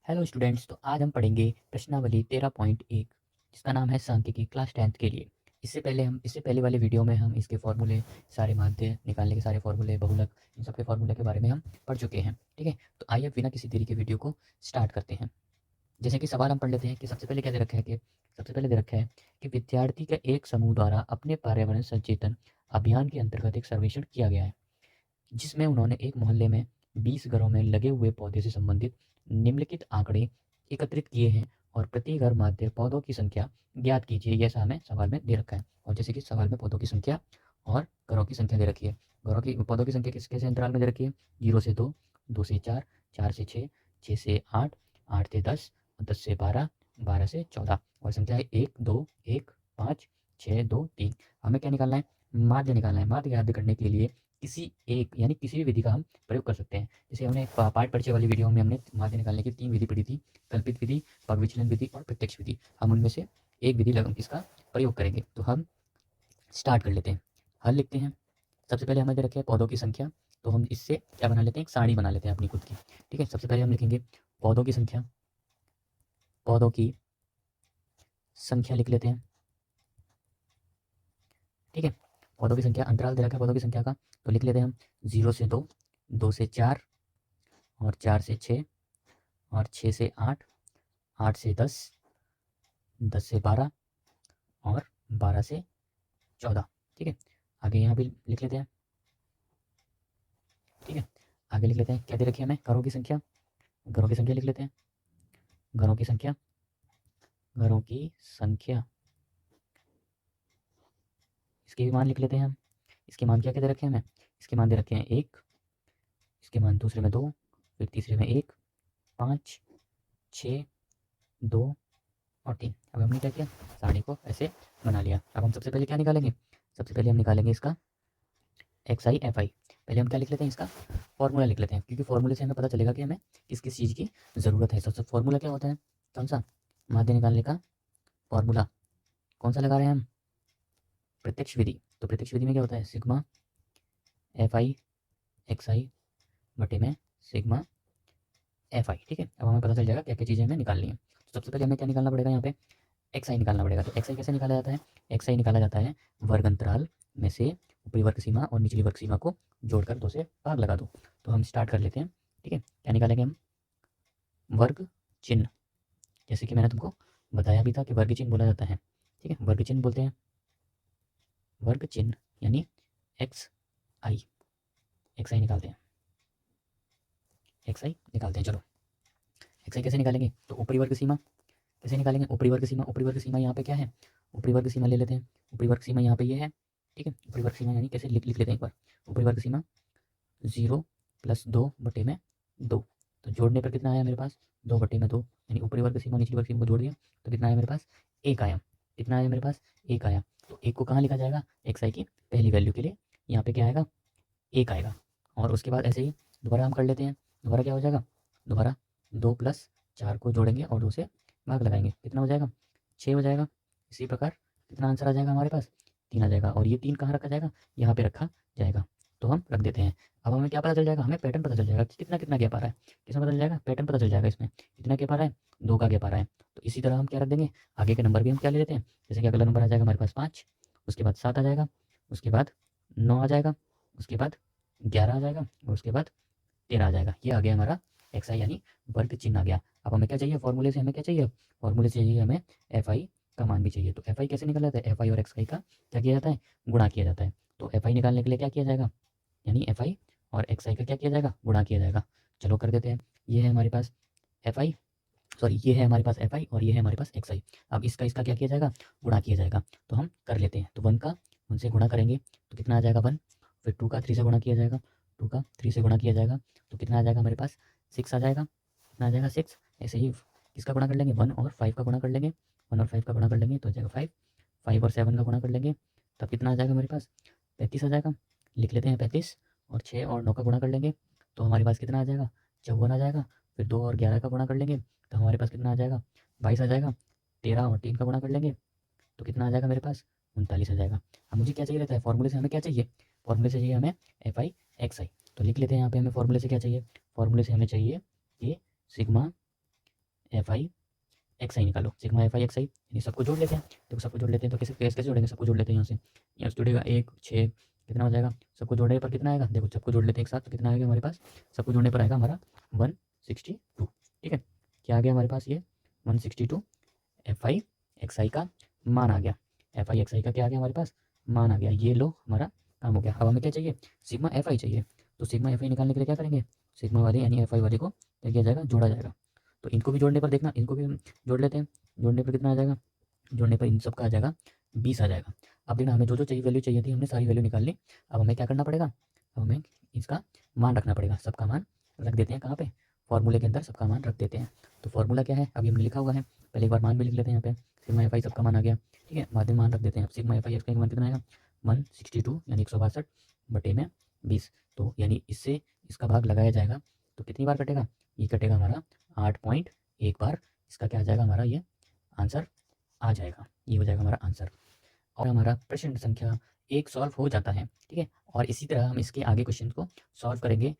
Hello students, तो आज हम पढ़ेंगे प्रश्नावली 13.1 जिसका नाम है सांख्यिकी क्लास 10th के लिए। इससे पहले वाले वीडियो में हम इसके फॉर्मूले, सारे माध्य निकालने के सारे फॉर्मूले, बहुलक, इन सब के फॉर्मूले के बारे में हम पढ़ चुके हैं। ठीक है, तो आइए बिना किसी देरी के वीडियो को स्टार्ट करते हैं। जैसे कि सवाल हम पढ़ लेते हैं कि सबसे पहले क्या दे रखा है कि सबसे पहले दे रखा है कि विद्यार्थी के एक समूह द्वारा अपने पर्यावरण सचेतन अभियान के अंतर्गत एक सर्वेक्षण किया गया है, जिसमें उन्होंने एक मोहल्ले में 20 घरों में लगे हुए पौधे से संबंधित निम्नलिखित आंकड़े एकत्रित किए हैं और प्रति घर माध्य पौधों की संख्या ज्ञात कीजिए। ये ऐसा हमें सवाल में दे रखा है। और जैसे कि सवाल में पौधों की संख्या और घरों की संख्या दे रखी है। घरों की पौधों की संख्या किस कैसे अंतराल में दे रखी है? 0 से 2, 2 से 4, 4 से 6, 6 से 8, 8 से 10, 10 से 12, 12 से 14। और संख्या है 1, 2, 1, 5, 6, 2, 3। हमें क्या निकालना है? माध्य निकालना है। माध्य ज्ञात करने के लिए किसी एक यानी किसी भी विधि का हम प्रयोग कर सकते हैं। जैसे हमने पाठ परिचय वाली वीडियो में हमने माध्य निकालने की 3 विधि पढ़ी थी: कल्पित विधि, पगविचलन विधि और प्रत्यक्ष विधि। हम उनमें से एक विधि इसका प्रयोग करेंगे। तो हम स्टार्ट कर लेते हैं। हल लिखते हैं। सबसे पहले हमें दे रखे हैं पौधों की संख्या, तो हम इससे क्या बना लेते हैं? एक सारणी बना लेते हैं अपनी खुद की। ठीक है, सबसे पहले हम लिखेंगे पौधों की संख्या। पौधों की संख्या लिख लेते हैं। ठीक है, पौधों की संख्या अंतराल दे रखा है पौधों की संख्या का, तो लिख लेते हैं हम 0 से 2, 2 से 4 और 4 से 6 और 6 से 8, 8 से 10, 10 से 12 और 12 से 14। ठीक है, आगे यहाँ भी लिख लेते हैं। ठीक है, आगे लिख लेते हैं क्या दे रखी है हमें? घरों की संख्या। घरों की संख्या लिख लेते हैं। घरों की संख्या, घरों की संख्या, इसके भी मान लिख लेते हैं हम। इसके मान क्या क्या दे रखे हैं हमें? इसके मान दे रखे हैं 1, इसके मान दूसरे में 2, फिर तीसरे में 1, 5, 6, 2 और 3। अब हमने क्या किया? सारणी को ऐसे बना लिया। अब हम सबसे पहले क्या निकालेंगे? सबसे पहले हम निकालेंगे इसका एक्स आई एफ आई। पहले हम क्या लिख लेते हैं? इसका फॉर्मूला लिख लेते हैं, क्योंकि फॉर्मूले से हमें पता चलेगा कि हमें किस किस चीज़ की ज़रूरत है। सबसे फॉर्मूला क्या होता है? कौन सा? माध्य निकालने का फॉर्मूला कौन सा लगा रहे हैं हम? प्रत्यक्ष विधि। तो प्रत्यक्ष विधि में क्या होता है? सिग्मा एफ आई एक्स आई बटे में सिग्मा एफ आई। ठीक है, अब हमें पता चल जाएगा क्या क्या चीज़ें हमें निकालनी है। तो सबसे पहले हमें क्या निकालना पड़ेगा? यहाँ पे एक्स आई निकालना पड़ेगा। तो एक्स आई कैसे निकाला जाता है? एक्स आई निकाला जाता है वर्ग अंतराल में से ऊपरी वर्ग सीमा और निचली वर्ग सीमा को जोड़कर 2 से भाग लगा दो। तो हम स्टार्ट कर लेते हैं। ठीक है, क्या निकालेंगे हम? वर्ग चिन्ह। जैसे कि मैंने तुमको बताया भी था कि वर्ग चिन्ह बोला जाता है। ठीक है, वर्ग चिन्ह बोलते हैं। वर्ग चिन्ह यानी एक्स आई। एक्स आई निकालते हैं। एक्स आई निकालते हैं। चलो, एक्स आई कैसे निकालेंगे? तो ऊपरी वर्ग सीमा कैसे निकालेंगे? ऊपरी वर्ग सीमा, ऊपरी वर्ग सीमा यहाँ पे क्या है? ऊपरी वर्ग सीमा ले लेते हैं। ऊपरी वर्ग सीमा यहाँ पे ये है। ठीक है, ऊपरी वर्ग सीमा यानी कैसे लिख लिख लेते हैं एक बार। ऊपरी वर्ग सीमा 0 + 2 बटे में 2। तो जोड़ने पर कितना आया मेरे पास? 2 बटे में 2, यानी ऊपरी वर्ग सीमा निचली वर्ग सीमा को जोड़ दिया तो कितना आया मेरे पास? 1 आया। कितना आया मेरे पास? 1 आया। तो 1 को कहाँ लिखा जाएगा? एक्स आई की पहली वैल्यू के लिए यहाँ पे क्या आएगा? 1 आएगा। और उसके बाद ऐसे ही दोबारा हम कर लेते हैं। दोबारा क्या हो जाएगा? दोबारा 2 + 4 को जोड़ेंगे और 2 से भाग लगाएंगे। कितना हो जाएगा? 6 हो जाएगा। इसी प्रकार कितना आंसर आ जाएगा हमारे पास? 3 आ जाएगा। और ये 3 कहाँ रखा जाएगा? यहाँ पे रखा जाएगा। तो हम रख देते हैं। अब हमें क्या पता चल जाएगा? हमें पैटर्न पता चल जाएगा कि कितना कितना गैप आ रहा है। किसमें पता चल जाएगा? पैटर्न पता चल जाएगा इसमें। कितना गैप आ रहा है? 2 का गैप आ रहा है। तो इसी तरह हम क्या रख देंगे? आगे के नंबर भी हम क्या ले लेते हैं? जैसे कि अगला नंबर आ जाएगा हमारे पास 5, उसके बाद 7 आ जाएगा, उसके बाद 9 आ जाएगा, उसके बाद 11 आ जाएगा और उसके बाद 13 आ जाएगा। ये आ गया हमारा एक्स आई यानी वर्ग चिन्ह आ गया। अब हमें क्या चाहिए? फॉर्मूले से हमें क्या चाहिए? फॉर्मूले से चाहिए हमें एफ आई का मान भी चाहिए। तो एफ आई कैसे निकाला जाता है? एफ आई और एक्स आई का क्या किया जाता है? गुणा किया जाता है। तो एफ आई निकालने के लिए क्या किया जाएगा? यानी एफ आई और एक्स आई का क्या किया जाएगा? गुणा किया जाएगा। चलो कर देते हैं। ये है हमारे पास एफ आई, सॉरी ये है हमारे पास एफ आई और ये है हमारे पास एक्स आई। अब इसका इसका क्या किया जाएगा? गुणा किया जाएगा। तो हम कर लेते हैं। तो 1 का 1 से गुणा करेंगे तो कितना आ जाएगा? 1। फिर 2 का 3 से गुणा किया जाएगा, 2 का 3 से गुणा किया जाएगा तो कितना आ जाएगा हमारे पास? 6 आ जाएगा। कितना आ जाएगा? 6। ऐसे ही किसका गुणा कर लेंगे? 1 और 5 का गुणा कर लेंगे। 1 और 5 का गुणा कर लेंगे तो आ जाएगा 5। 5 और 7 का गुणा कर लेंगे तब कितना आ जाएगा हमारे पास? 35 आ जाएगा। लिख लेते हैं 35। और 6 और 9 का गुणा कर लेंगे तो हमारे पास कितना आ जाएगा? 54 आ जाएगा। फिर 2 और 11 का गुणा कर लेंगे तो हमारे पास कितना आ जाएगा? 22 आ जाएगा। 13 और 3 का गुणा कर लेंगे तो कितना आ जाएगा मेरे पास? 39 आ जाएगा। अब मुझे क्या चाहिए रहता है? फॉर्मूले से हमें क्या चाहिए? फॉर्मूले से चाहिए हमें एफ आई एक्स आई। तो लिख लेते हैं यहाँ पे हमें फॉर्मूले से क्या चाहिए? फॉर्मूले से हमें चाहिए कि सिग्मा एफ आई एक्स आई निकालो, सिग्मा एफ आई एक्स आई, यानी सबको जोड़ लेते हैं। देखो सबको जोड़ लेते हैं तो कैसे कैसे कैसे जोड़ेंगे, सबको जोड़ लेते हैं यहाँ से जुड़ेगा 1 6 कितना हो जाएगा, सबको जोड़ने पर कितना आएगा, देखो सबको जोड़ लेते हैं एक साथ तो कितना आएगा हमारे पास, सबको जोड़ने पर आएगा हमारा 162। ठीक है, क्या आ गया हमारे पास ये 162 एफ आई एक्स आई का मान आ गया, एफ आई एक्स आई का क्या आ गया हमारे पास, मान आ गया। ये लो हमारा काम हो गया। अब हमें क्या चाहिए, सिग्मा एफ आई चाहिए। तो सिग्मा एफ आई निकालने के लिए क्या करेंगे, सिग्मा वाले यानी एफ आई वाले को क्या किया जाएगा, जोड़ा जाएगा। तो इनको भी जोड़ने पर देखना, इनको भी हम जोड़ लेते हैं, जोड़ने पर कितना आ जाएगा, जोड़ने पर इन सब का आ जाएगा 20 आ जाएगा। अब देखना हमें जो जो चाहिए वैल्यू चाहिए थी हमने सारी वैल्यू निकाल ली। अब हमें क्या करना पड़ेगा, अब हमें इसका मान रखना पड़ेगा, सबका मान रख देते हैं कहाँ पे, फॉर्मूले के अंदर सबका मान रख देते हैं। तो फॉर्मूला क्या है अभी हमने लिखा हुआ है, पहले एक बार मान भी लिख लेते हैं यहाँ पे, सिग्मा एफ आई सबका मान आ गया। ठीक है, बाद में मान रख देते हैं। अब सिग्मा एफ आई का मान कितना आएगा 162 यानी 162 बटे में 20, तो यानी इससे इसका भाग लगाया जाएगा तो कितनी बार कटेगा, ये कटेगा हमारा 8.1 बार। इसका क्या आ जाएगा हमारा ये आंसर आ जाएगा, ये हो जाएगा हमारा आंसर। और हमारा प्रश्न संख्या 1 सॉल्व हो जाता है। ठीक है, और इसी तरह हम इसके आगे क्वेश्चन को सॉल्व करेंगे